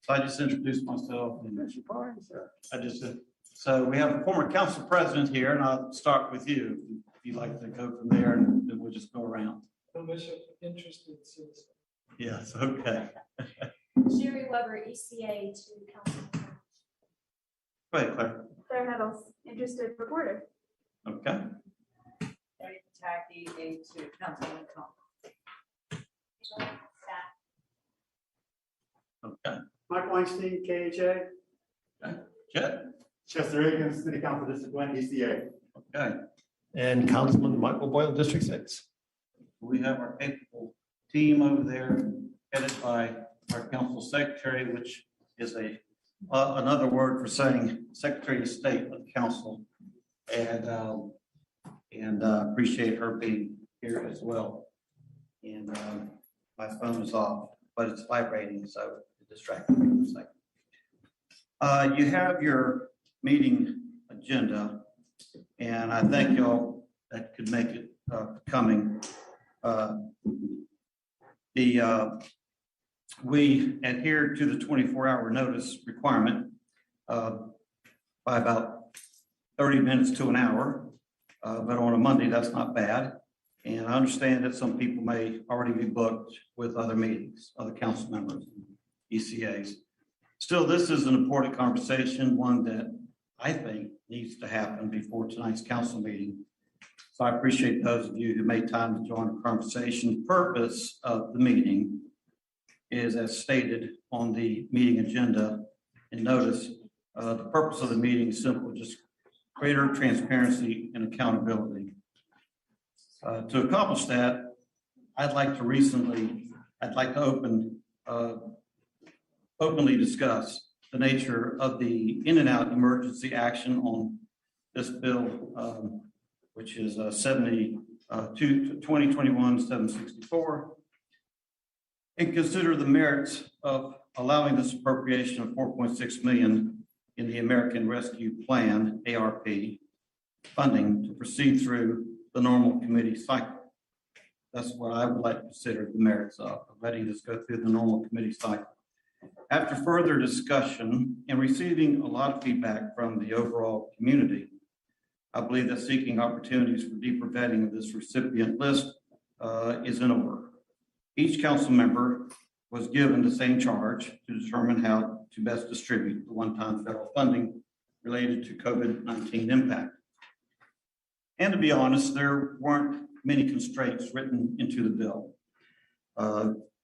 So I just introduced myself. And I just so we have a former council president here, and I'll start with you. If you'd like to go from there, and then we'll just go around. Interested citizen. Yes, okay. Sherry Weber, ECA to Councilman. Go ahead, Claire. Claire Nettles, interested reporter. Okay. Tacky to Councilman Okay. Mike Weinstein, KHA. Okay. Chet. Chester Higgins, City Council District 1, ECA. Okay. And Councilman Michael Boyle, District 6. We have our capable team over there, headed by our council secretary, which is another word for saying Secretary of State of the Council, and appreciate her being here as well. And my phone is off, but it's vibrating, so it distracted me for a second. You have your meeting agenda, and I thank y'all that could make it coming. We adhere to the 24-hour notice requirement by about 30 minutes to an hour, but on a Monday, that's not bad. And I understand that some people may already be booked with other meetings, other council members, ECAs. Still, this is an important conversation, one that I think needs to happen before tonight's council meeting. So I appreciate those of you who made time to join the conversation. The purpose of the meeting is, as stated on the meeting agenda and notice, the purpose of the meeting is simple, just greater transparency and accountability. To accomplish that, I'd like to openly discuss the nature of the in and out emergency action on this bill, which is 2021-764, and consider the merits of allowing this appropriation of $4.6 million in the American Rescue Plan, ARP, funding to proceed through the normal committee cycle. That's what I would like to consider the merits of letting this go through the normal committee cycle. After further discussion and receiving a lot of feedback from the overall community, I believe that seeking opportunities for deeper vetting of this recipient list is in order. Each council member was given the same charge to determine how to best distribute the one-time federal funding related to COVID-19 impact. And to be honest, there weren't many constraints written into the bill.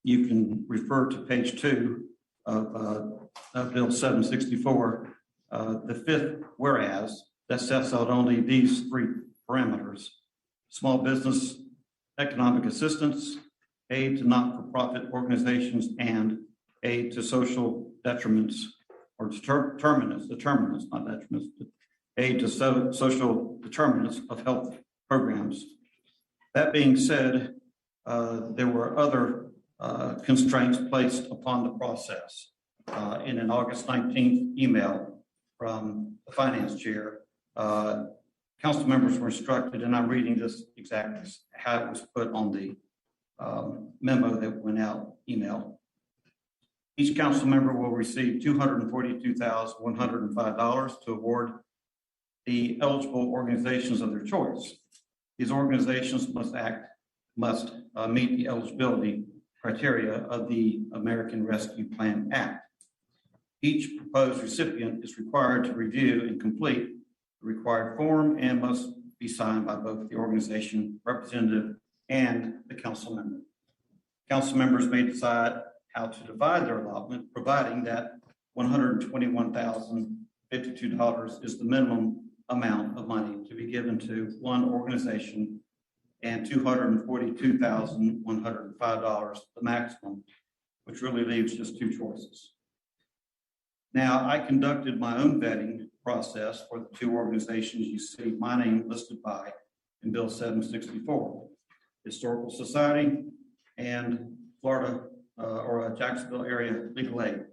You can refer to page 2 of Bill 764, the fifth whereas that sets out only these 3 parameters: small business economic assistance, aid to not-for-profit organizations, and aid to social detriments, or determinants, not detriments, but aid to social determinants of health programs. That being said, there were other constraints placed upon the process. In an August 19th email from the finance chair, council members were instructed, and I'm reading this exactly how it was put on the memo that went out, email. Each council member will receive $242,105 to award the eligible organizations of their choice. These organizations must meet the eligibility criteria of the American Rescue Plan Act. Each proposed recipient is required to review and complete the required form and must be signed by both the organization representative and the council member. Council members may decide how to divide their allotment, providing that $121,052 is the minimum amount of money to be given to one organization, and $242,105 the maximum, which really leaves just 2 choices. Now, I conducted my own vetting process for the 2 organizations you see my name listed by in Bill 764, Historical Society and Florida or Jacksonville Area Legal Aid.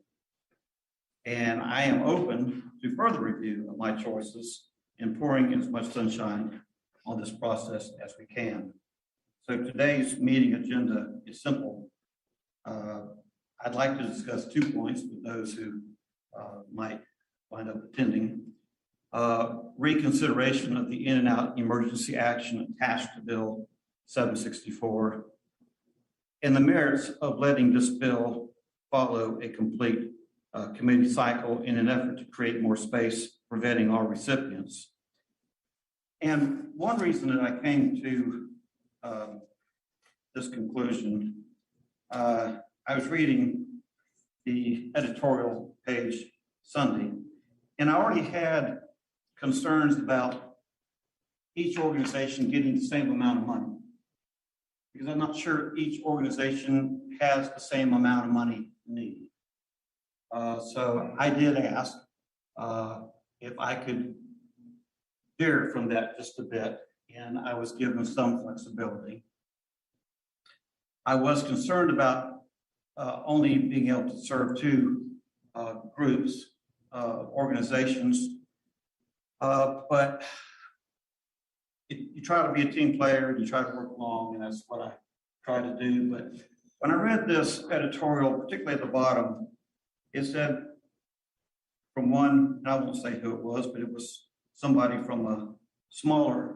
And I am open to further review of my choices and pouring as much sunshine on this process as we can. So today's meeting agenda is simple. I'd like to discuss 2 points with those who might wind up attending. Reconsideration of the in and out emergency action attached to Bill 764 and the merits of letting this bill follow a complete committee cycle in an effort to create more space for vetting all recipients. And one reason that I came to this conclusion, I was reading the editorial page Sunday, and I already had concerns about each organization getting the same amount of money, because I'm not sure each organization has the same amount of money needed. So I did ask if I could veer from that just a bit, and I was given some flexibility. I was concerned about only being able to serve 2 groups, organizations, but you try to be a team player and you try to work along, and that's what I try to do. But when I read this editorial, particularly at the bottom, it said from one, and I won't say who it was, but it was somebody from a smaller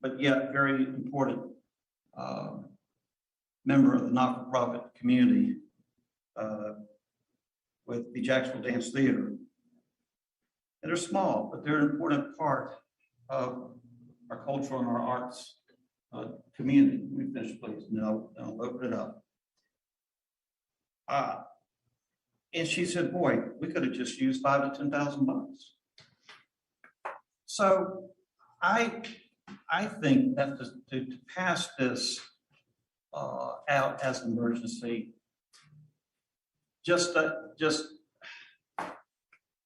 but yet very important member of the not-for-profit community with the Jacksonville Dance Theater. And they're small, but they're an important part of our cultural and our arts community. Let me finish, please, and then I'll open it up. And she said, boy, we could have just used $5,000 to $10,000. So I think that to pass this out as an emergency just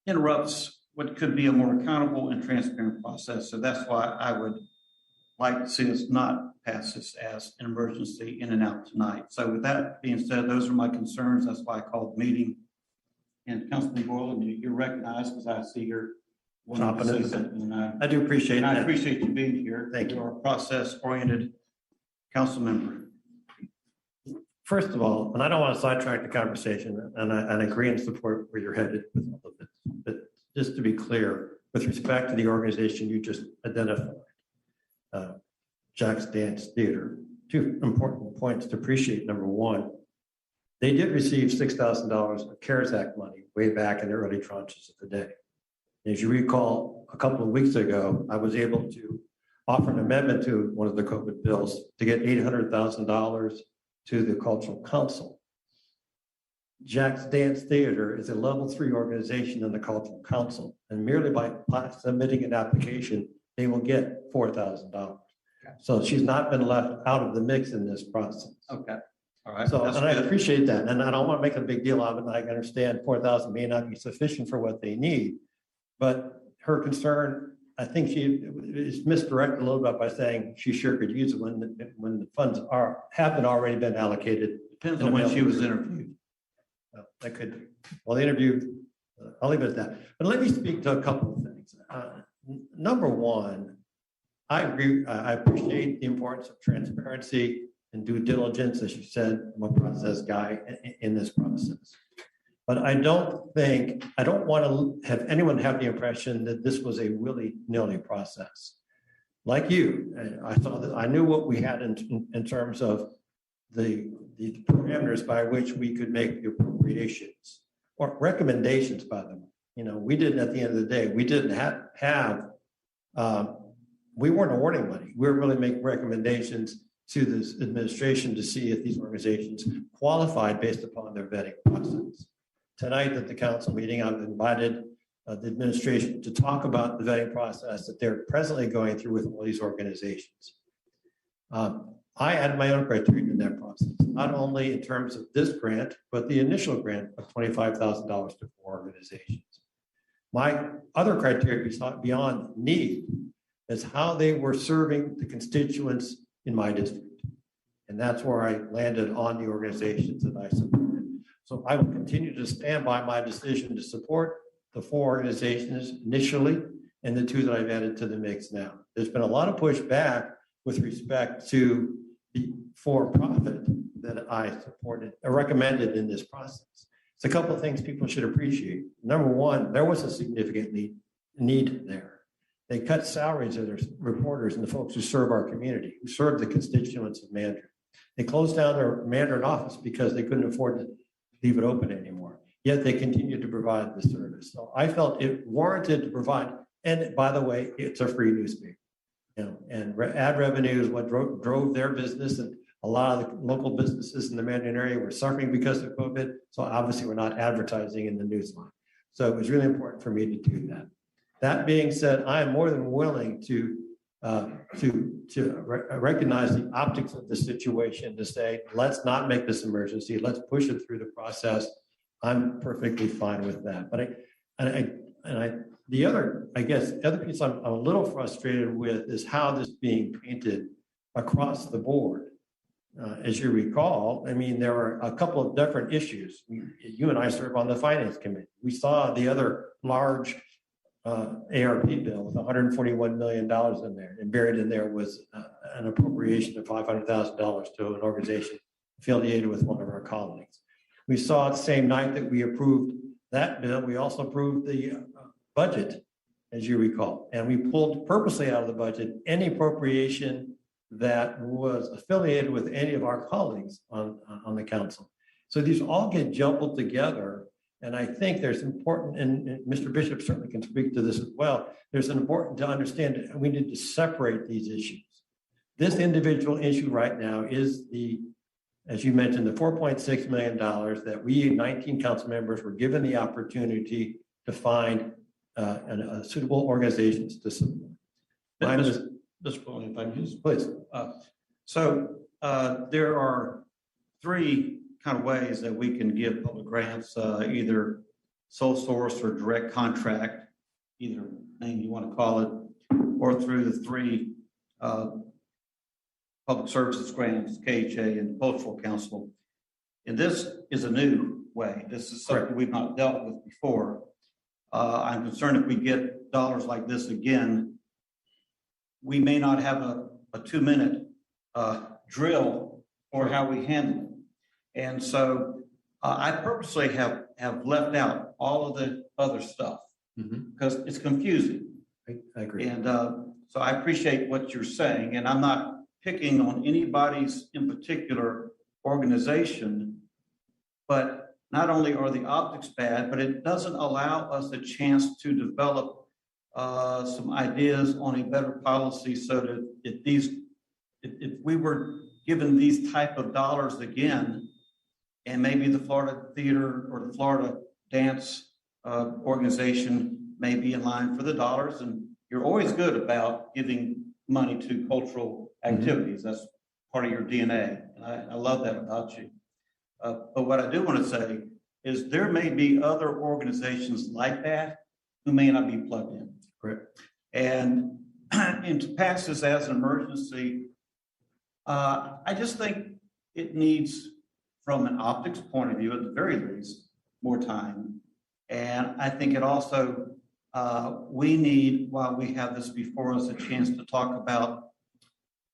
interrupts what could be a more accountable and transparent process. So that's why I would like to see us not pass this as an emergency in and out tonight. So with that being said, those are my concerns. That's why I called the meeting. And Councilman Boyle, you're recognized because I see you're wanting to say something. I do appreciate and that. I appreciate you being here. Thank you. You're a process-oriented council member. First of all, and I don't want to sidetrack the conversation, and I agree and support where you're headed with all of this. But just to be clear, with respect to the organization you just identified, Jack's Dance Theater, 2 important points to appreciate. Number one, they did receive $6,000 of CARES Act money way back in the early tranches of the day. As you recall, a couple of weeks ago, I was able to offer an amendment to one of the COVID bills to get $800,000 to the Cultural Council. Jack's Dance Theater is a level 3 organization in the Cultural Council, and merely by submitting an application, they will get $4,000. Okay. So she's not been left out of the mix in this process. Okay. All right. So, and I appreciate that. And I don't want to make a big deal of it. And I understand 4,000 may not be sufficient for what they need, but her concern, I think she is misdirected a little bit by saying she sure could use it when the funds have already been allocated. Depends on when she was interviewed. That could, well, the interview, I'll leave it at that. But let me speak to a couple of things. Number one, I agree. I appreciate the importance of transparency and due diligence, as you said. I'm a process guy in this process. But I don't want to have anyone have the impression that this was a willy-nilly process. Like you, I knew what we had in terms of the parameters by which we could make the appropriations or recommendations by them. You know, we didn't, at the end of the day, we didn't we weren't awarding money. We were really making recommendations to this administration to see if these organizations qualified based upon their vetting process. Tonight at the council meeting, I've invited the administration to talk about the vetting process that they're presently going through with all these organizations. I added my own criteria in that process, not only in terms of this grant, but the initial grant of $25,000 to 4 organizations. My other criteria beyond need is how they were serving the constituents in my district. And that's where I landed on the organizations that I supported. So I will continue to stand by my decision to support the 4 organizations initially and the 2 that I've added to the mix now. There's been a lot of pushback with respect to the for-profit that I supported or recommended in this process. It's a couple of things people should appreciate. Number one, there was a significant need there. They cut salaries of their reporters and the folks who serve our community, who serve the constituents of Mandarin. They closed down their Mandarin office because they couldn't afford to leave it open anymore. Yet they continued to provide the service. So I felt it warranted to provide. And by the way, it's a free newspaper. And ad revenue is what drove their business, and a lot of the local businesses in the Mandarin area were suffering because of COVID. So obviously we're not advertising in the newsline. So it was really important for me to do that. That being said, I am more than willing to recognize the optics of the situation, to say, let's not make this emergency. Let's push it through the process. I'm perfectly fine with that. But the other piece I'm a little frustrated with is how this is being painted across the board. As you recall, I mean, there are a couple of different issues. You and I serve on the finance committee. We saw the other large ARP bill with $141 million in there, and buried in there was an appropriation of $500,000 to an organization affiliated with one of our colleagues. We saw the same night that we approved that bill, we also approved the budget, as you recall, and we pulled purposely out of the budget any appropriation that was affiliated with any of our colleagues on the council. So these all get jumbled together. And I think there's important, and Mr. Bishop certainly can speak to this as well, there's an important to understand that we need to separate these issues. This individual issue right now is as you mentioned, the $4.6 million that we 19 council members were given the opportunity to find suitable organizations to support. Mr. Bowling, if I can just, Please. There are three kind of ways that we can give public grants, either sole source or direct contract, either name you want to call it, or through the three public services grants, KHA and the Cultural Council. And this is a new way. This is something we've not dealt with before. I'm concerned if we get dollars like this again, we may not have a 2-minute drill for how we handle it. And so I purposely have left out all of the other stuff because it's confusing. I agree. And so I appreciate what you're saying, and I'm not picking on anybody's in particular organization, but not only are the optics bad, but it doesn't allow us a chance to develop some ideas on a better policy, so that if we were given these type of dollars again, and maybe the Florida Theater or the Florida Dance organization may be in line for the dollars, and you're always good about giving money to cultural activities. That's part of your DNA, and I love that about you. But what I do want to say is there may be other organizations like that who may not be plugged in. Correct. And to pass this as an emergency, I just think it needs, from an optics point of view, at the very least, more time. And I think it also, we need, while we have this before us, a chance to talk about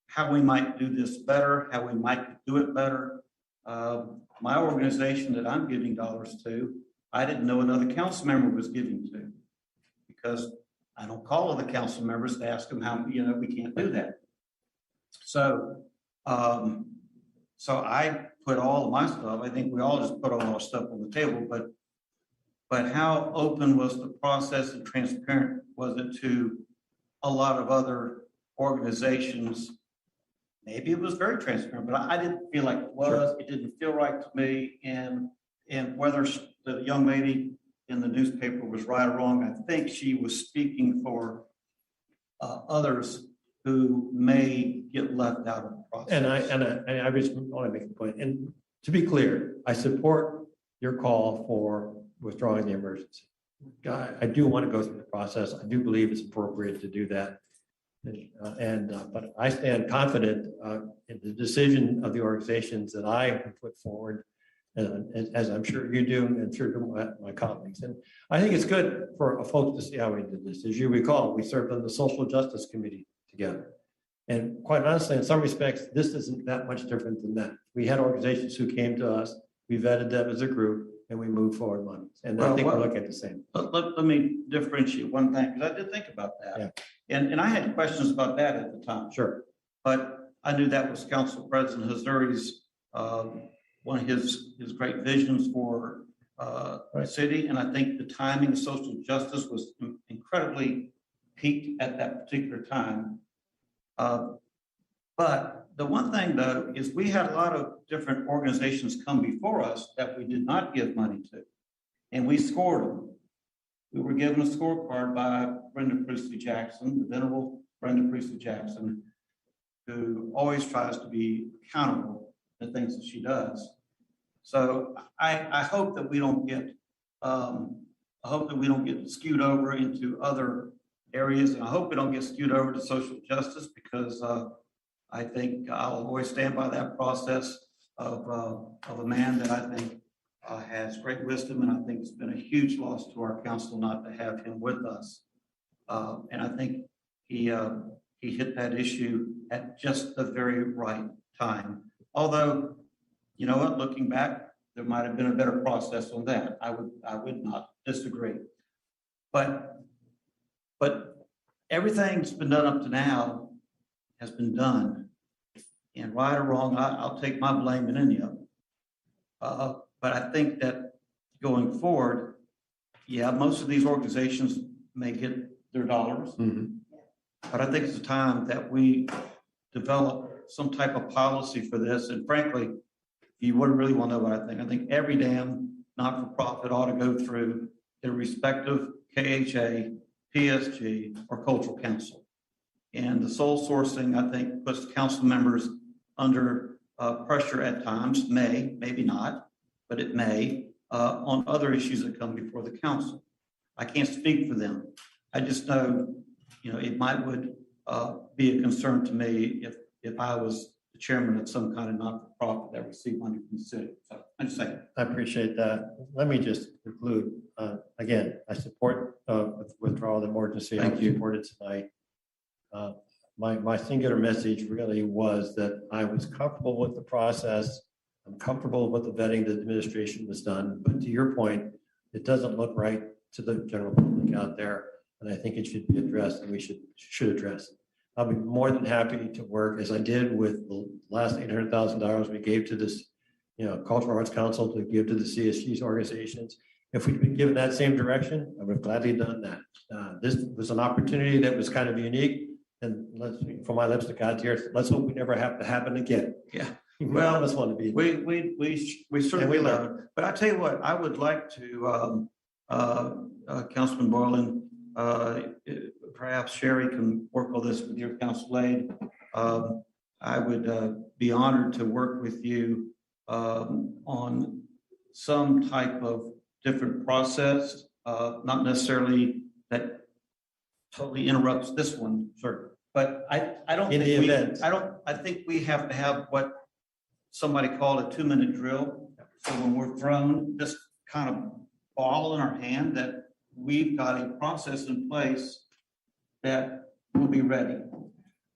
how we might do this better, how we might do it better. My organization that I'm giving dollars to, I didn't know another council member was giving to, because I don't call other council members to ask them how, we can't do that. So, so I put all of my stuff, I think we all just put all our stuff on the table, but how open was the process and transparent was it to a lot of other organizations? Maybe it was very transparent, but I didn't feel like it was. It didn't feel right to me. And whether the young lady in the newspaper was right or wrong, I think she was speaking for others who may get left out of the process. And I just want to make a point. And to be clear, I support your call for withdrawing the emergency. I do want to go through the process. I do believe it's appropriate to do that. But I stand confident in the decision of the organizations that I have put forward, as I'm sure you do, and sure do my colleagues. And I think it's good for folks to see how we did this. As you recall, we served on the Social Justice Committee together. And quite honestly, in some respects, this isn't that much different than that. We had organizations who came to us, we vetted them as a group, and we moved forward money. And I think we're looking at the same. Let me differentiate one thing, because I did think about that. And I had questions about that at the time. Sure. But I knew that was Council President Hazuri's, one of his great visions for the city. And I think the timing of social justice was incredibly peaked at that particular time. But the one thing, though, is we had a lot of different organizations come before us that we did not give money to, and we scored them. We were given a scorecard by Brenda Priestley Jackson, the venerable Brenda Priestley Jackson, who always tries to be accountable to things that she does. So I hope that we don't get, skewed over into other areas, and I hope we don't get skewed over to social justice, because I think I'll always stand by that process of a man that I think has great wisdom, and I think it's been a huge loss to our council not to have him with us. And I think he hit that issue at just the very right time. Although, you know what, looking back, there might have been a better process on that. I would not disagree. But everything's been done up to now has been done. And right or wrong, I'll take my blame in any of it. But I think that going forward, yeah, most of these organizations may get their dollars. But I think it's a time that we develop some type of policy for this. And frankly, you wouldn't really want to know what I think every damn not-for-profit ought to go through their respective KHA, PSG, or cultural council. And the sole sourcing, I think, puts council members under pressure at times, maybe not, but it may, on other issues that come before the council. I can't speak for them. I just know, you know, it would be a concern to me if I was the chairman of some kind of not-for-profit that received money from the city. So I'm just saying. I appreciate that. Let me just conclude. Again, I support withdrawal of the emergency. I support it tonight. My singular message really was that I was comfortable with the process. I'm comfortable with the vetting the administration has done. But to your point, it doesn't look right to the general public out there. And I think it should be addressed, and we should address it. I'll be more than happy to work, as I did with the last $800,000 we gave to this, Cultural Arts Council, to give to the CSG's organizations. If we'd been given that same direction, I would have gladly done that. This was an opportunity that was kind of unique, and from my lips to God's ears, let's hope we never have to happen again. Yeah. Well, let's want to be. We certainly learn. But I tell you what, I would like to, Councilman Borland, perhaps Sherry can work on this with your council aide. I would be honored to work with you on some type of different process, not necessarily that totally interrupts this one, sir. But I don't In think the event. I think we have to have what somebody called a 2-minute drill. So when we're thrown this kind of ball in our hand, that we've got a process in place that will be ready.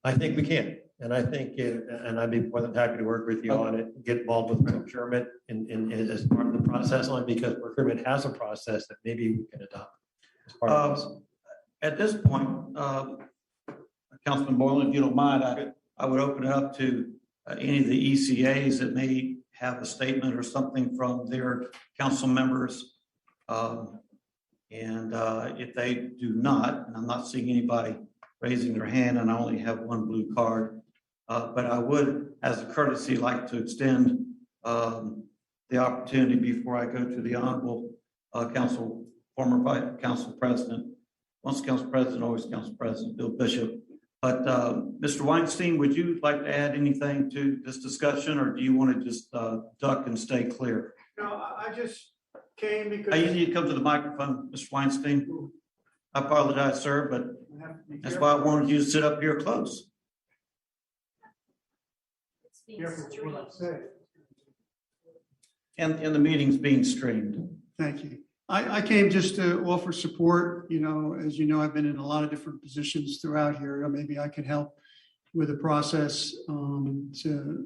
I think we can. And I think, and I'd be more than happy to work with you on it, get involved with procurement as part of the process, only because procurement has a process that maybe we can adopt as part of this. At this point, Councilman Boylan, if you don't mind, I would open it up to any of the ECAs that may have a statement or something from their council members. And if they do not, and I'm not seeing anybody raising their hand, and I only have one blue card, but I would, as a courtesy, like to extend the opportunity before I go to the honorable former council president. Once council president, always council president, Bill Bishop. But Mr. Weinstein, would you like to add anything to this discussion, or do you want to just duck and stay clear? No, I just came because. You need to come to the microphone, Mr. Weinstein. I apologize, sir, but that's why I wanted you to sit up here close. It's being Careful with what I streamed. say. And the meeting's being streamed. Thank you. I came just to offer support. As you know, I've been in a lot of different positions throughout here. Maybe I could help with a process to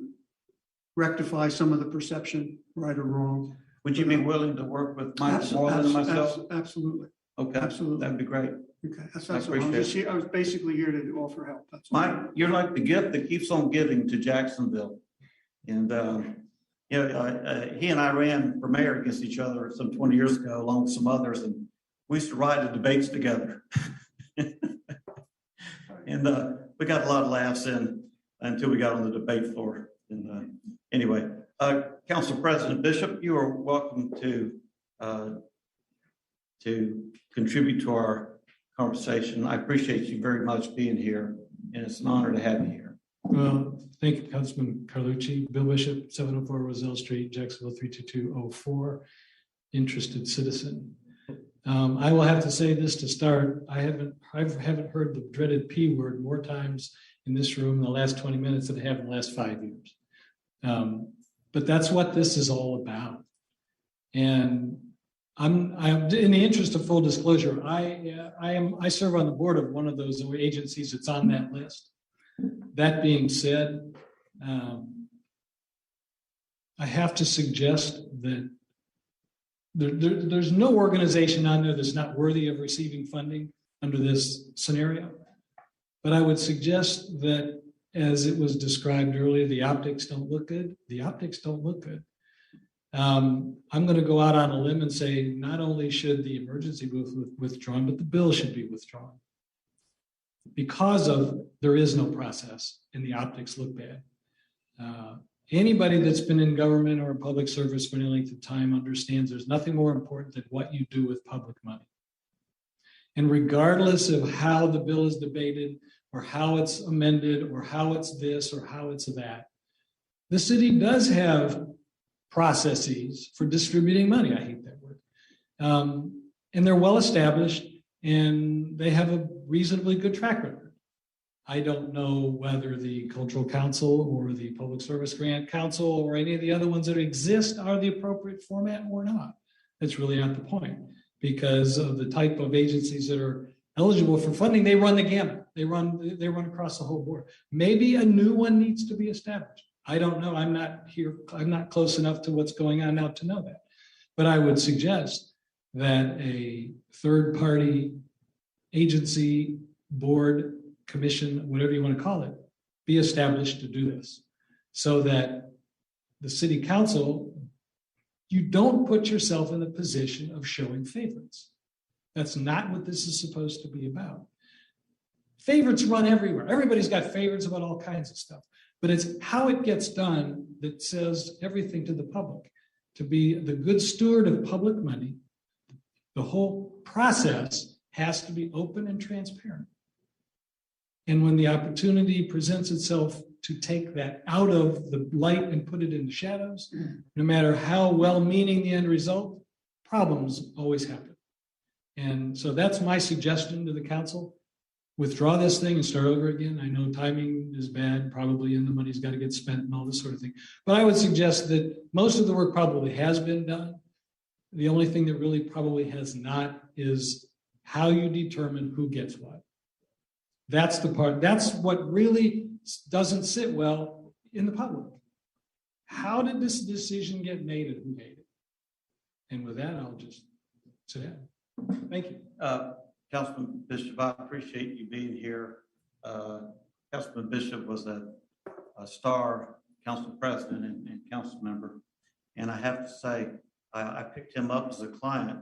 rectify some of the perception, right or wrong. Would you be willing to work with Mike Moreland and myself? Absolutely. Okay, Absolutely. that'd be great. Okay, that's I all. appreciate it. I was basically here to offer help. That's all. Mike, you're like the gift that keeps on giving to Jacksonville. And, he and I ran for mayor against each other some 20 years ago, along with some others, and we used to ride the debates together. And we got a lot of laughs in until we got on the debate floor. And anyway, Council President Bishop, you are welcome to contribute to our conversation. I appreciate you very much being here, and it's an honor to have you here. Well, thank you, Councilman Carlucci. Bill Bishop, 704 Roselle Street, Jacksonville 32204, interested citizen. I will have to say this to start. I haven't heard the dreaded P word more times in this room in the last 20 minutes than I have in the last 5 years. But that's what this is all about. And I'm in the interest of full disclosure, I serve on the board of one of those agencies that's on that list. That being said, I have to suggest that there's no organization on there that's not worthy of receiving funding under this scenario. But I would suggest that, as it was described earlier, the optics don't look good. The optics don't look good. I'm going to go out on a limb and say not only should the emergency be withdrawn, but the bill should be withdrawn. Because there is no process and the optics look bad. Anybody that's been in government or public service for any length of time understands there's nothing more important than what you do with public money. And regardless of how the bill is debated or how it's amended or how it's this or how it's that, the city does have processes for distributing money. I hate that word. And they're well established and they have a reasonably good track record. I don't know whether the Cultural Council or the Public Service Grant Council or any of the other ones that exist are the appropriate format or not. That's really not the point, because of the type of agencies that are eligible for funding. They run the gamut. They run across the whole board. Maybe a new one needs to be established. I don't know. I'm not here. I'm not close enough to what's going on now to know that. But I would suggest that a third-party agency, board, commission, whatever you want to call it, be established to do this, so that the city council, you don't put yourself in the position of showing favorites. That's not what this is supposed to be about. Favorites run everywhere. Everybody's got favorites about all kinds of stuff, but it's how it gets done that says everything to the public. To be the good steward of public money, the whole process has to be open and transparent. And when the opportunity presents itself to take that out of the light and put it in the shadows, no matter how well-meaning the end result, problems always happen. And so that's my suggestion to the council. Withdraw this thing and start over again. I know timing is bad, probably, and the money's got to get spent and all this sort of thing. But I would suggest that most of the work probably has been done. The only thing that really probably has not is how you determine who gets what. That's the part, that's what really doesn't sit well in the public. How did this decision get made and who made it? And with that, I'll just sit down. Thank you. Councilman Bishop, I appreciate you being here. Councilman Bishop was a star council president and council member. And I have to say, I picked him up as a client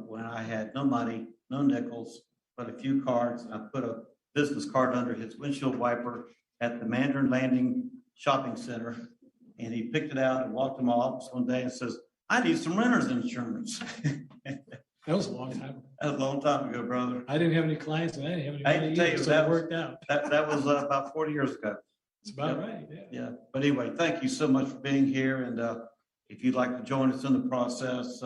when I had no money, no nickels, but a few cards. I put a business card under his windshield wiper at the Mandarin Landing Shopping Center. And he picked it out and walked to my office one day and says, "I need some renter's insurance." That was a long time ago. That was a long time ago, brother. I didn't have any clients and I didn't have any I hate money to tell either, you, so that it was- worked out. That was about 40 years ago. It's about right, yeah. Yeah, but anyway, thank you so much for being here. And if you'd like to join us in the process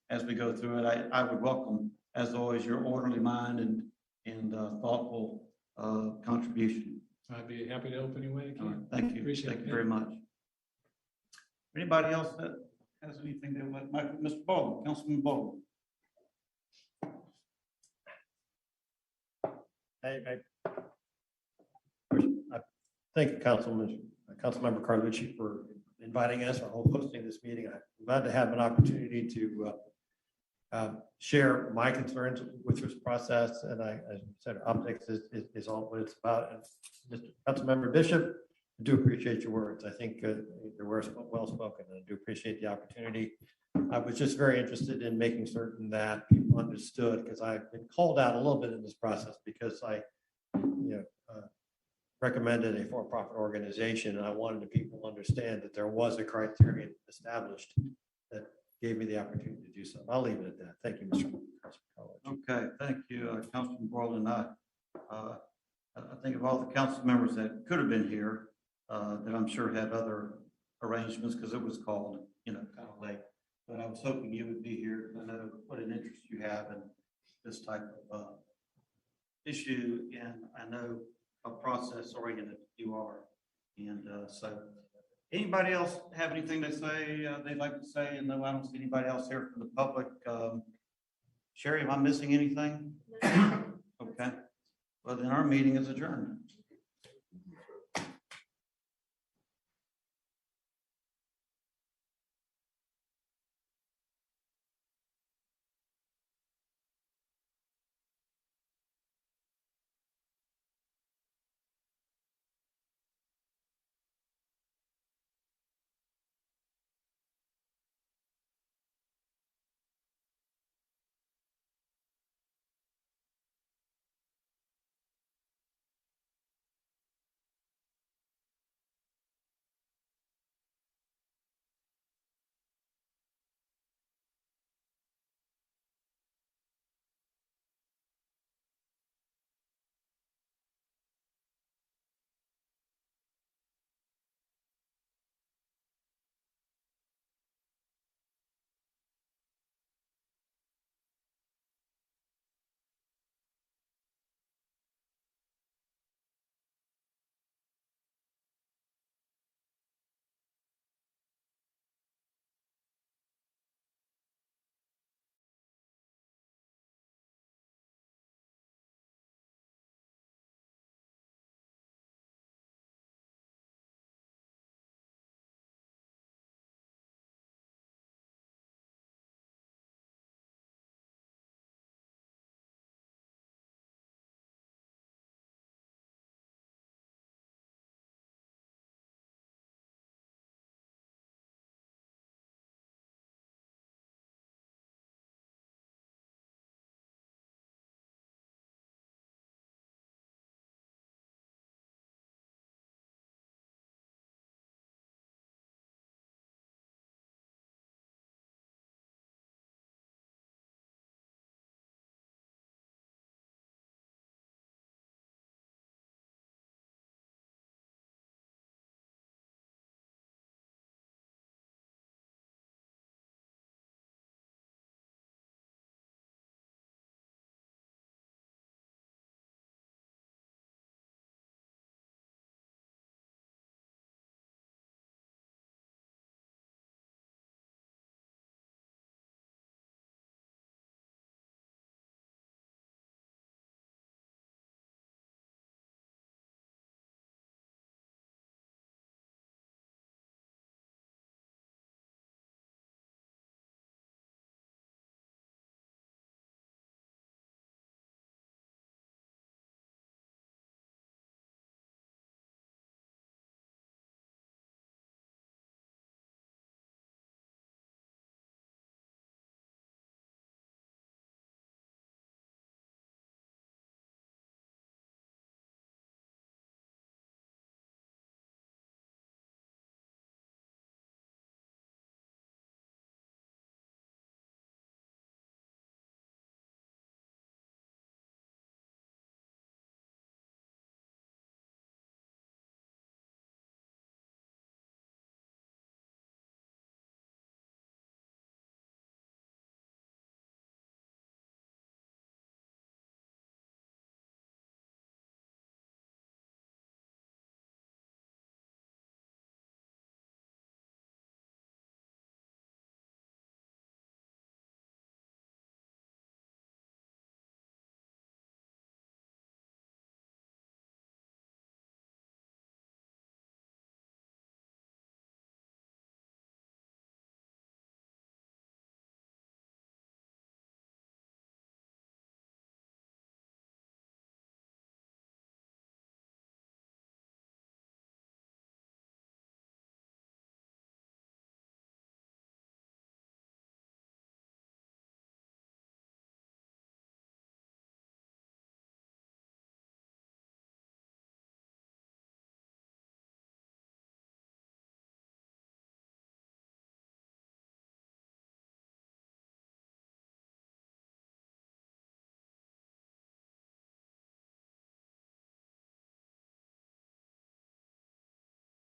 as we go through it, I would welcome, as always, your orderly mind and thoughtful contribution. I'd be happy to help any way I All right, can. thank you. Appreciate Thank it. you very much. Anybody else that has anything they would like? Mr. Baldwin, Councilman Baldwin. I Thank you, Councilmember Carlucci, for inviting us or hosting this meeting. I'm glad to have an opportunity to share my concerns with this process. And as you said, optics is all what it's about. And Mr. Councilmember Bishop, I do appreciate your words. I think they were well spoken, and I do appreciate the opportunity. I was just very interested in making certain that people understood, because I've been called out a little bit in this process because I, recommended a for-profit organization, and I wanted the people to understand that there was a criterion established that gave me the opportunity to do so. I'll leave it at that. Thank you, Mr. Carlucci. Okay, thank you, Councilman Borland. I think of all the council members that could have been here, that I'm sure had other arrangements because it was called, kind of late. But I was hoping you would be here. I know what an interest you have in this type of issue, and I know how process oriented you are. And so, anybody else have anything to say they'd like to say? And no, I don't see anybody else here from the public. Sherry, am I missing anything? Okay. Well, then our meeting is adjourned.